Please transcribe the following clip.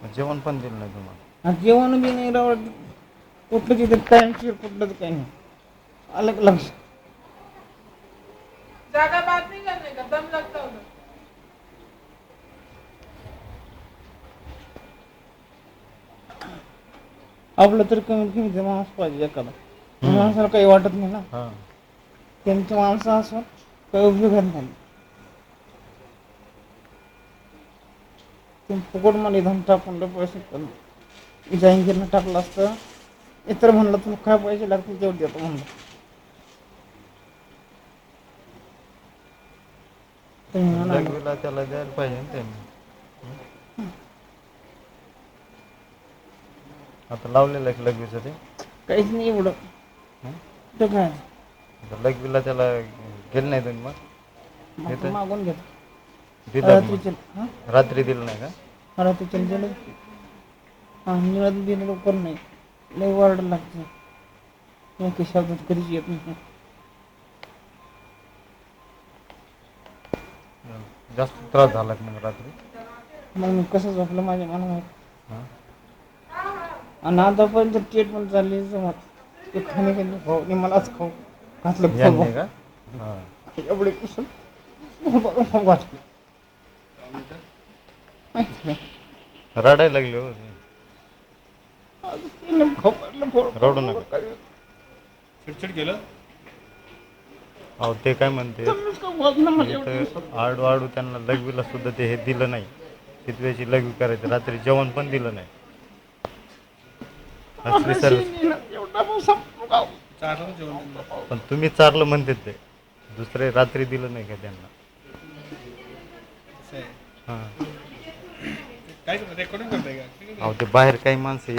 जेवण पण दिलं नाही तुम्हाला? आणि जेवण बी नाही राव. कुठलं तिथे टाइम कुठलं काही नाही. अलग लक्ष जागा बात नहीं करने का, दम लगता उधर. आपलं तर कमीत कमी ते माणूस पाहिजे एखादा. माणसाला काही वाटत नाही ना. हां. त्यांची माणसं असून काही उपयोग नाही. ते फुकट मला इथून टाकून पैसे जैनजीनं टाकलं असतं. इतर म्हणलं तुला काय पैसे लागतील तेवढे देतो म्हणलं. तुम्ही म्हणा ना. लघवीला त्याला द्यायला पाहिजे ना त्यांनी. आता लावलेलं आहे लघवीचं ते. काहीच नाही एवढं. हं? तर काय आता लघवीला त्याला गेलं नाही तुम्ही मग? मग मागून घेतो. दिलं रात्रीचे मग? रात्री दिलं नाही का? रात्रीचे दिलं. हां निळत दिलं लवकर नाही. लई वारड लागते. मग शब्दात कधीच येत नाही. जास्त त्रास झाला का मग रात्री? मग मी कसं झोपलं माझ्या मनावर. हां. आणि आतापर्यंत ट्रीटमेंट चालली जमत. ते खाणे खाणे खाऊ आणि मलाच खाऊ घातलं यांनी का? हां. एवढे कुसून वाटलं. रडायला लागले हो ते. रडू नका. चिडचिड केलं. अहो ते काय म्हणते इथं आडू आडू त्यांना लघवीला सुद्धा ते हे दिलं नाही. किती वेळची लघवी करायची, रात्री जेवण पण दिलं नाही. असली सर्विस. चारलं जेवण दिलं. पण तुम्ही चारलं म्हणते ते, दुसरे रात्री दिलं नाही का त्यांना? असं आहे. हां. काय रेकॉर्डिंग करताय का? अहो ते बाहेर काही माणसं